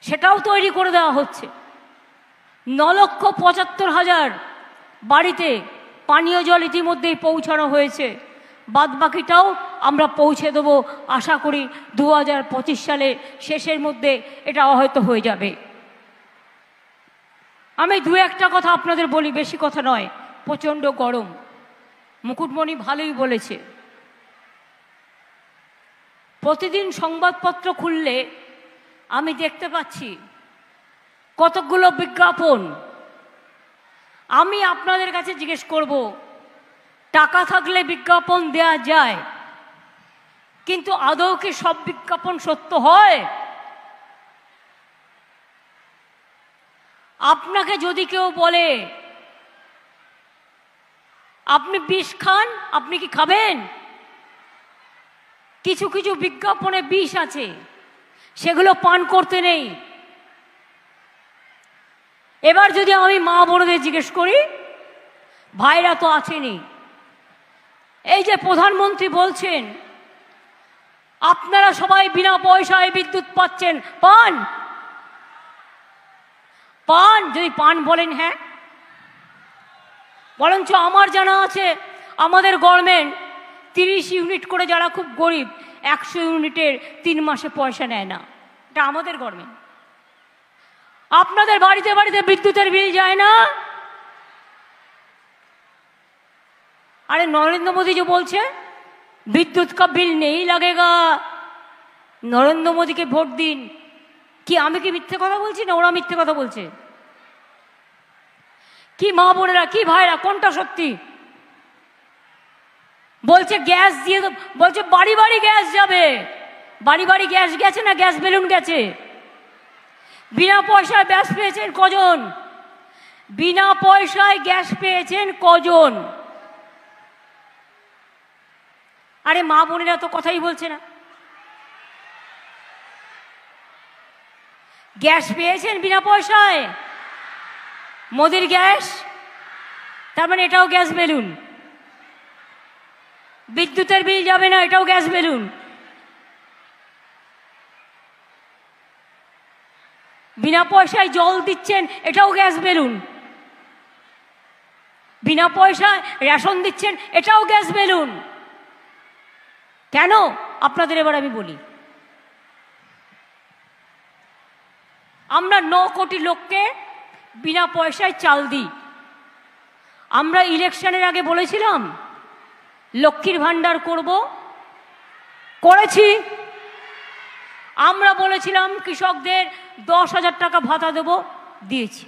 সেটাও তৈরি করে দেওয়া হচ্ছে। 9,75,000 বাড়িতে পানীয় জল ইতিমধ্যেই পৌঁছানো হয়েছে। বাদবাকিটাও আমরা পৌঁছে দেবো আশা করি 2025 সালে শেষের মধ্যে এটা হয়তো হয়ে যাবে। আমি দু একটা কথা আপনাদের বলি, বেশি কথা নয়। প্রচণ্ড গরম, মুকুটমণি ভালোই বলেছে। প্রতিদিন সংবাদপত্র খুললে আমি দেখতে পাচ্ছি কতকগুলো বিজ্ঞাপন। আমি আপনাদের কাছে জিজ্ঞেস করব, টাকা থাকলে বিজ্ঞাপন দেয়া যায়, কিন্তু আদৌ কি সব বিজ্ঞাপন সত্য হয়? আপনাকে যদি কেউ বলে আপনি বিষ খান, আপনি কি খাবেন? কিছু কিছু বিজ্ঞাপনে বিষ আছে, সেগুলো পান করতে নেই। এবার যদি আমি মা বোনদের জিজ্ঞেস করি, ভাইরা তো আছেনই, এই যে প্রধানমন্ত্রী বলছেন আপনারা সবাই বিনা পয়সায় বিদ্যুৎ পাচ্ছেন, পান? পান? যদি পান বলেন হ্যাঁ, বরঞ্চ আমার জানা আছে আমাদের গভর্নমেন্ট 30 ইউনিট করে, যারা খুব গরিব 100 ইউনিটের 3 মাসে পয়সা নেয় না। এটা আমাদের গভর্নমেন্ট। আপনাদের বাড়িতে বাড়িতে বিদ্যুতের বিল যায় না? अरे नरेंद्र मोदी जो बोलছে विद्युत का बिल नहीं लगेगा, नरेंद्र मोदी के ভোট দিন। কি আমি কি মিথ্যে কথা বলছি না ওরা মিথ্যে কথা বলছে? কি মা বোনেরা, কি ভাইরা, কোনটা সত্যি? বলছে গ্যাস দিয়ে, বলছে বাড়ি বাড়ি গ্যাস যাবে। বাড়ি বাড়ি গ্যাস গেছে না গ্যাস বেলুন গেছে? বিনা পয়সায় গ্যাস পেয়েছেন কজন? বিনা পয়সায় গ্যাস পেয়েছেন কজন? আরে মা বোনেরা তো কথাই বলছে না। গ্যাস পেয়েছেন বিনা পয়সায়? মোদির গ্যাস, তার মানে এটাও গ্যাস বেলুন। বিদ্যুতের বিল যাবে না, এটাও গ্যাস বেলুন। বিনা পয়সায় জল দিচ্ছেন, এটাও গ্যাস বেলুন। বিনা পয়সায় রেশন দিচ্ছেন, এটাও গ্যাস বেলুন। কেন? আপনাদের এবার আমি বলি। আমরা 9 কোটি লোককে বিনা পয়সায় চাল দিই। আমরা ইলেকশনের আগে বলেছিলাম লক্ষ্মীর ভান্ডার করব, করেছি। আমরা বলেছিলাম কৃষকদের 10,000 টাকা ভাতা দেব, দিয়েছি।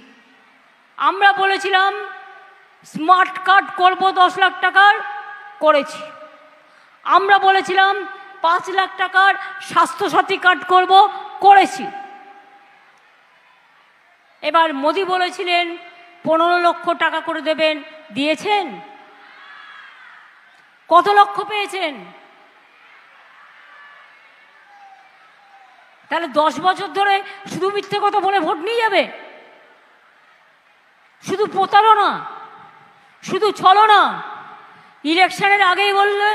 আমরা বলেছিলাম স্মার্ট কার্ড করব 10 লাখ টাকার, করেছি। আমরা বলেছিলাম 5 লাখ টাকার স্বাস্থ্যসাথী কার্ড করব, করেছি। এবার মোদি বলেছিলেন 15 লক্ষ টাকা করে দেবেন, দিয়েছেন? কত লক্ষ পেয়েছেন? তাহলে 10 বছর ধরে শুধু মিথ্যে কথা বলে ভোট নিয়ে যাবে? শুধু প্রতারণা, শুধু ছলনা। ইলেকশনের আগেই বললে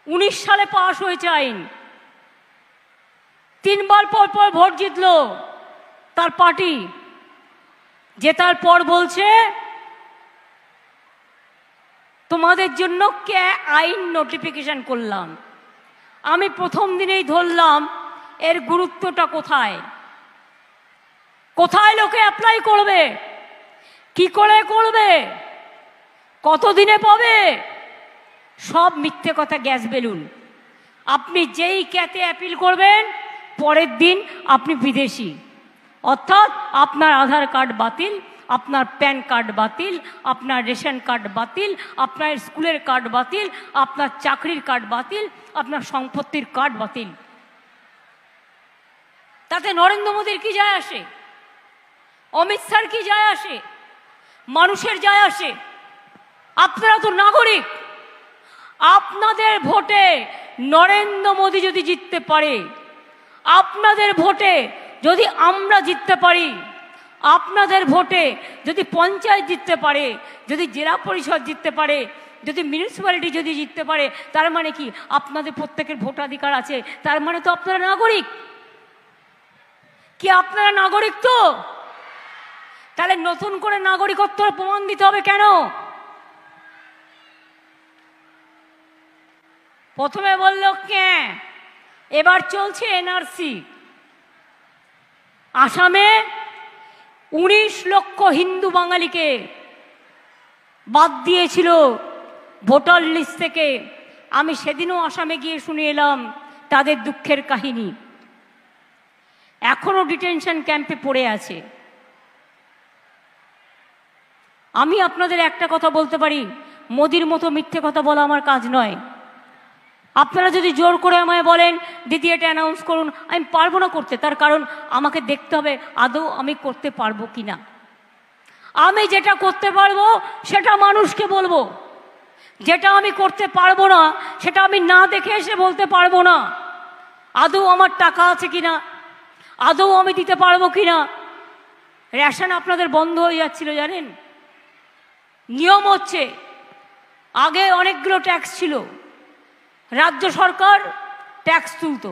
19 সালে পাশ হয়েছে আইন, 3 বার পর পর ভোট জিতলো তার পার্টি, জেতার পর বলছে তোমাদের জন্য কে আইন নোটিফিকেশন করলাম। আমি প্রথম দিনেই ধরলাম এর গুরুত্বটা কোথায়। কোথায় লোকে অ্যাপ্লাই করবে, কি করে করবে, কতদিনে পাবে? সব মিথ্যে কথা, গ্যাস বেলুন। আপনি যেই ক্যাতে অ্যাপিল করবেন পরের দিন আপনি বিদেশি, অর্থাৎ আপনার আধার কার্ড বাতিল, আপনার প্যান কার্ড বাতিল, আপনার রেশন কার্ড বাতিল, আপনার স্কুলের কার্ড বাতিল, আপনার চাকরির কার্ড বাতিল, আপনার সম্পত্তির কার্ড বাতিল। তাতে নরেন্দ্র মোদীর কি যায় আসে? অমিত শাহর কি যায় আসে? মানুষের যায় আসে? আপনারা তো নাগরিক। আপনাদের ভোটে নরেন্দ্র মোদী যদি জিততে পারে, আপনাদের ভোটে যদি আমরা জিততে পারি, আপনাদের ভোটে যদি পঞ্চায়েত জিততে পারে, যদি জেলা পরিষদ জিততে পারে, যদি মিউনিসিপ্যালিটি যদি জিততে পারে, তার মানে কি আপনাদের প্রত্যেকের ভোটাধিকার আছে, তার মানে তো আপনারা নাগরিক। কি আপনারা নাগরিক তো? তাহলে নতুন করে নাগরিকত্ব প্রমাণ দিতে হবে কেন? প্রথমে বলল কে, এবার চলছে এনআরসি। আসামে 19 লক্ষ হিন্দু বাঙালিকে বাদ দিয়েছিল ভোটার লিস্ট থেকে। আমি সেদিনও আসামে গিয়ে শুনে এলাম তাদের দুঃখের কাহিনী। এখনো ডিটেনশন ক্যাম্পে পড়ে আছে। আমি আপনাদের একটা কথা বলতে পারি, মোদির মতো মিথ্যে কথা বলা আমার কাজ নয়। আপনারা যদি জোর করে আমায় বলেন দিদি এটা অ্যানাউন্স করুন, আমি পারবো না করতে। তার কারণ আমাকে দেখতে হবে আদৌ আমি করতে পারবো কিনা। আমি যেটা করতে পারবো সেটা মানুষকে বলবো, যেটা আমি করতে পারবো না সেটা আমি না দেখে এসে বলতে পারবো না। আদৌ আমার টাকা আছে কিনা, আদৌ আমি দিতে পারবো কিনা। রেশন আপনাদের বন্ধ হয়ে যাচ্ছিল জানেন। নিয়ম হচ্ছে আগে অনেকগুলো ট্যাক্স ছিল, রাজ্য সরকার ট্যাক্স তুলত,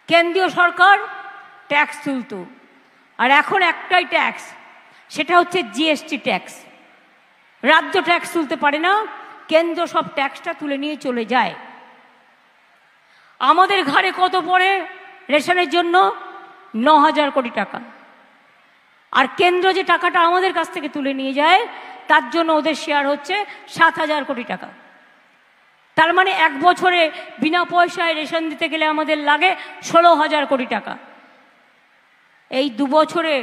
কেন্দ্রীয় সরকার ট্যাক্স তুলত, আর এখন একটাই ট্যাক্স, সেটা হচ্ছে জিএসটি ট্যাক্স। রাজ্য ট্যাক্স তুলতে পারে না, কেন্দ্র সব ট্যাক্সটা তুলে নিয়ে চলে যায়। আমাদের ঘাড়ে কত পড়ে রেশনের জন্য? 9,000 কোটি টাকা। আর কেন্দ্র যে টাকাটা আমাদের কাছ থেকে তুলে নিয়ে যায় তার জন্য ওদের শেয়ার হচ্ছে 7,000 কোটি টাকা। তার মানে এক বছরে বিনা পয়সায় রেশন দিতে গেলে আমাদের লাগে 16,000 কোটি টাকা। এই 2 বছরে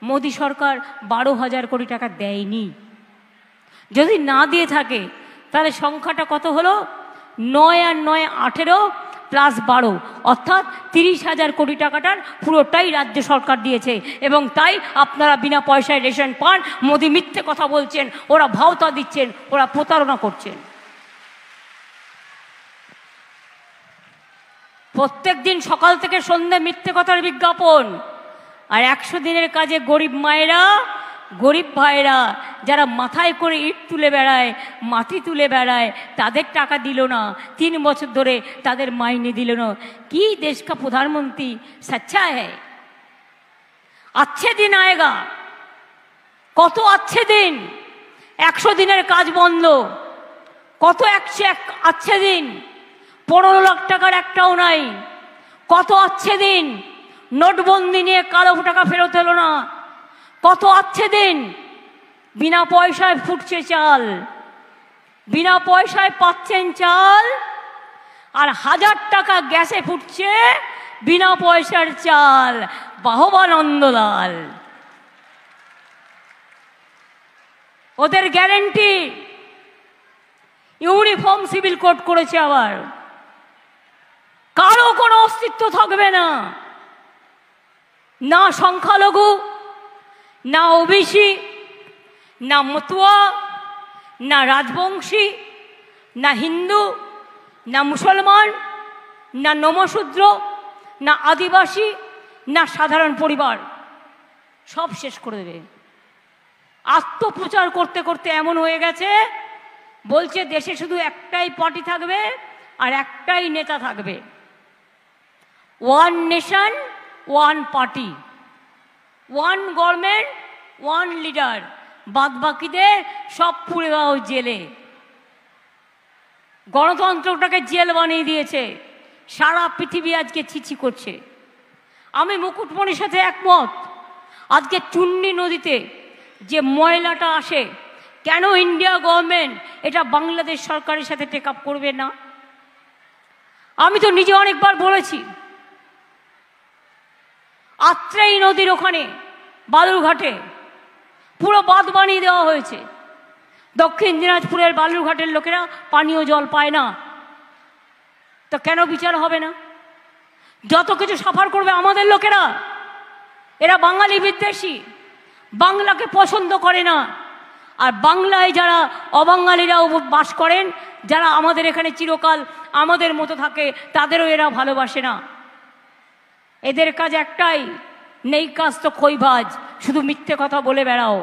মোদি সরকার 12,000 কোটি টাকা দেয়নি। যদি না দিয়ে থাকে তাহলে সংখ্যাটা কত হলো? 9 আর 9 18 প্লাস 12, অর্থাৎ 30,000 কোটি টাকাটার পুরোটাই রাজ্য সরকার দিয়েছে। এবং তাই আপনারা বিনা পয়সায় রেশন পান। মোদি মিথ্যে কথা বলছেন, ওরা ভাওতা দিচ্ছেন, ওরা প্রতারণা করছেন। প্রত্যেক দিন সকাল থেকে সন্ধ্যে মিথ্যে কথার বিজ্ঞাপন। আর 100 দিনের কাজে গরিব মায়েরা, গরিব ভাইয়েরা যারা মাথায় করে ইট তুলে বেড়ায়, মাটি তুলে বেড়ায়, তাদের টাকা দিল না। 3 বছর ধরে তাদের মাইনে দিল না। কি দেশ কা প্রধানমন্ত্রী সচ্চা হ্যায়? अच्छे दिन आएगा। কত अच्छे दिन? 100 দিনের কাজ বন্ধ। কত अच्छे दिन? 15 লাখ টাকার একটাও নাই। কত अच्छे दिन? নোটবন্দি নিয়ে কালো টাকা ফেরত এলো না। কত अच्छे दिन? বিনা পয়সায় ফুটছে চাল, বিনা পয়সায় পাচ্ছেন চাল, আর 1000 টাকা গ্যাসে ফুটছে বিনা পয়সার চাল। বাহবা নন্দলাল। ওদের গ্যারেন্টি ইউনিফর্ম সিভিল কোড করেছে। আবার কারো কোনো অস্তিত্ব থাকবে না, না সংখ্যালঘু, না ওবিসি, না মতুয়া, না রাজবংশী, না হিন্দু, না মুসলমান, না নমশূদ্র, না আদিবাসী, না সাধারণ পরিবার। সব শেষ করে দেবে। আত্মপ্রচার করতে করতে এমন হয়ে গেছে, বলছে দেশে শুধু একটাই পার্টি থাকবে আর একটাই নেতা থাকবে। One nation, one party, one government, one leader. বাদ বাকিদের সব পুড়ে দাও জেলে। গণতন্ত্রটাকে জেল বানিয়ে দিয়েছে। সারা পৃথিবী আজকে ছিছি করছে। আমি মুকুটমণির সাথে একমত। আজকে চুন্নি নদীতে যে ময়লাটা আসে, কেন ইন্ডিয়া গভর্নমেন্ট এটা বাংলাদেশ সরকারের সাথে টেক আপ করবে না? আমি তো নিজে অনেকবার বলেছি। আত্রেই নদীর ওখানে বালুরঘাটে পুরো বাঁধ বানিয়ে দেওয়া হয়েছে। দক্ষিণ দিনাজপুরের বালুরঘাটের লোকেরা পানীয় জল পায় না। তো কেন বিচার হবে না? যত কিছু সাফার করবে আমাদের লোকেরা। এরা বাঙালি বিদ্বেষী, বাংলাকে পছন্দ করে না। আর বাংলায় যারা অবাঙালিরাও বাস করেন, যারা আমাদের এখানে চিরকাল আমাদের মতো থাকে, তাদেরও এরা ভালোবাসে না। এদের কাজ একটাই, নেই কাজ তো খইভাজ, শুধু মিথ্যে কথা বলে বেড়াও।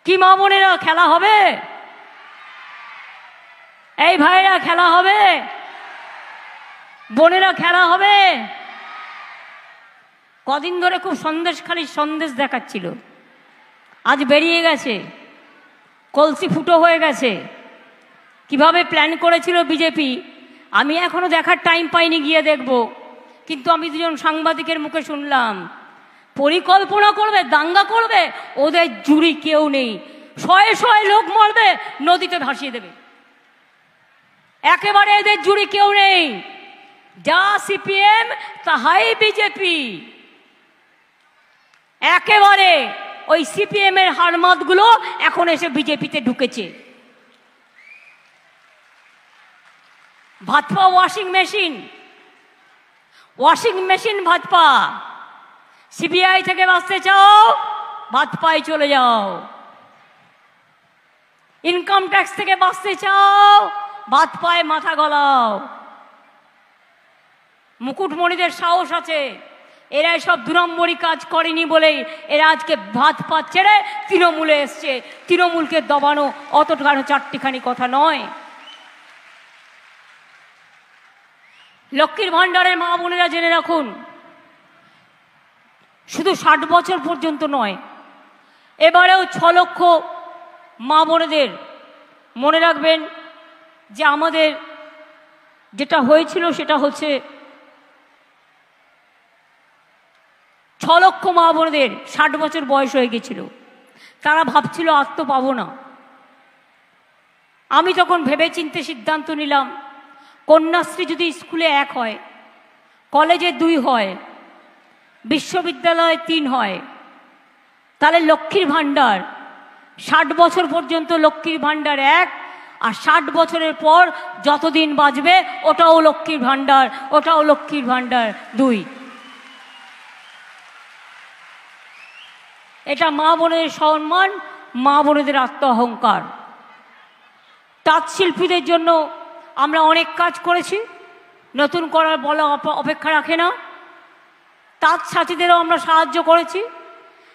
কি মা বোনেরা, খেলা হবে? এই ভাইরা খেলা হবে? বোনেরা খেলা হবে? কদিন ধরে খুব সন্দেশখালির সন্দেশ দেখাচ্ছিল, আজ বেরিয়ে গেছে, কলসি ফুটো হয়ে গেছে। কিভাবে প্ল্যান করেছিল বিজেপি আমি এখনো দেখার টাইম পাইনি, গিয়ে দেখব। কিন্তু আমি দুজন সাংবাদিকের মুখে শুনলাম পরিকল্পনা করবে, দাঙ্গা করবে, ওদের জুড়ি কেউ নেই, শয়ে শয়ে লোক মরবে, নদীতে ভাসিয়ে দেবে, একেবারে এদের জুড়ি কেউ নেই। যা সিপিএম তাহাই বিজেপি, একেবারে ওই সিপিএম এর হারমাতগুলো এখন এসে বিজেপিতে ঢুকেছে। Bhajpa washing machine, washing machine Bhajpa. CBI থেকে বাঁচতে চাও, ভাজপায় চলে যাও। ইনকাম ট্যাক্স থেকে বাঁচতে চাও, ভাজপায় মাথা গলাও। মুকুটমণিদের সাহস আছে, এরা সব দুরম্বরী কাজ করেনি বলেই এরা আজকে ভাজপা ছেড়ে তৃণমূলে এসছে। তৃণমূলকে দবানো অতখানি চারটিখানি কথা নয়। লক্ষ্মীর ভাণ্ডারের মা বোনেরা জেনে রাখুন, শুধু 60 বছর পর্যন্ত নয়, এবারেও 6 লক্ষ মা বোনেদের মনে রাখবেন যে আমাদের যেটা হয়েছিল সেটা হচ্ছে 6 লক্ষ মা বোনেদের 60 বছর বয়স হয়ে গেছিল, তারা ভাবছিল আর তো পাবো না। আমি তখন ভেবে চিন্তে সিদ্ধান্ত নিলাম, কন্যাশ্রী যদি স্কুলে 1 হয়, কলেজে 2 হয়, বিশ্ববিদ্যালয়ে 3 হয়, তাহলে লক্ষ্মীর ভাণ্ডার 60 বছর পর্যন্ত লক্ষ্মীর ভাণ্ডার 1, আর 60 বছরের পর যতদিন বাঁচবে ওটাও লক্ষ্মীর ভাণ্ডার, ওটাও লক্ষ্মীর ভাণ্ডার 2। এটা মা বোনের সম্মান, মা বোনেদের আত্ম অহংকার। তাঁত শিল্পীদের জন্য আমরা অনেক কাজ করেছি, নতুন করার বলা অপেক্ষা রাখে না। তাঁত সাথীদেরও আমরা সাহায্য করেছি,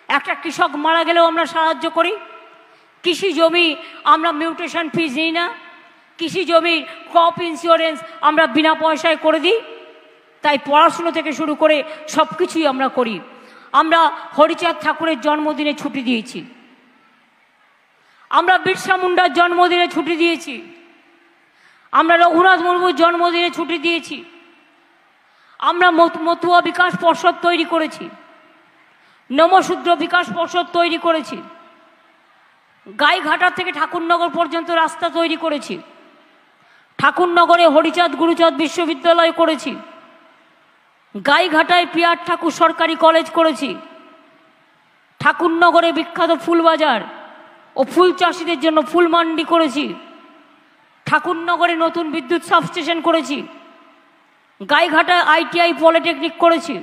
একটা কৃষক মারা গেলেও আমরা সাহায্য করি। কৃষি জমি আমরা মিউটেশন ফিজ নিই না, কৃষি জমির ক্রপ ইন্স্যুরেন্স আমরা বিনা পয়সায় করে দিই। তাই পড়াশুনো থেকে শুরু করে সব কিছুই আমরা করি। আমরা হরিচাঁদ ঠাকুরের জন্মদিনে ছুটি দিয়েছি, আমরা বিরসা মুন্ডার জন্মদিনে ছুটি দিয়েছি, আমরা রঘুনাথ মুর্মুর জন্মদিনে ছুটি দিয়েছি, আমরা মতুয়া বিকাশ পর্ষদ তৈরি করেছি, নমশূদ্র বিকাশ পর্ষদ তৈরি করেছি, গাইঘাটা থেকে ঠাকুরনগর পর্যন্ত রাস্তা তৈরি করেছি, ঠাকুরনগরে হরিচাঁদ গুরুচাঁদ বিশ্ববিদ্যালয় করেছি, গাইঘাটায় পিয়ার ঠাকুর সরকারি কলেজ করেছি, ঠাকুরনগরে বিখ্যাত ফুলবাজার ও ফুল চাষিদের জন্য ফুল মান্ডি করেছি, ঠাকুরনগরে নতুন বিদ্যুৎ সাবস্টেশন করেছি, গাইঘাটায় ITI পলিটেকনিক করেছি,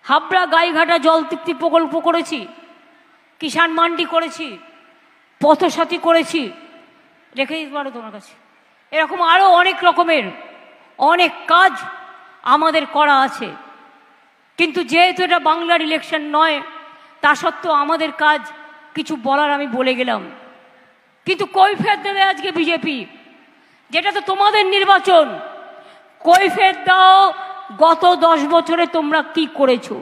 হাবড়া গাইঘাটা জল তৃপ্তি প্রকল্প করেছি, কিষাণ মান্ডি করেছি, পথসাথী করেছি, রেখে দিতে পারো তোমার কাছে। এরকম আরও অনেক রকমের অনেক কাজ আমাদের করা আছে। কিন্তু যেহেতু এটা বাংলার ইলেকশন নয়, তা সত্ত্বেও আমাদের কাজ কিছু বলার আমি বলে গেলাম। কিন্তু কৈফিয়ত দেবে আজকে বিজেপি, যেটা তো তোমাদের নির্বাচন। কৈফিয়ত দাও গত 10 বছরে তোমরা কি করেছো।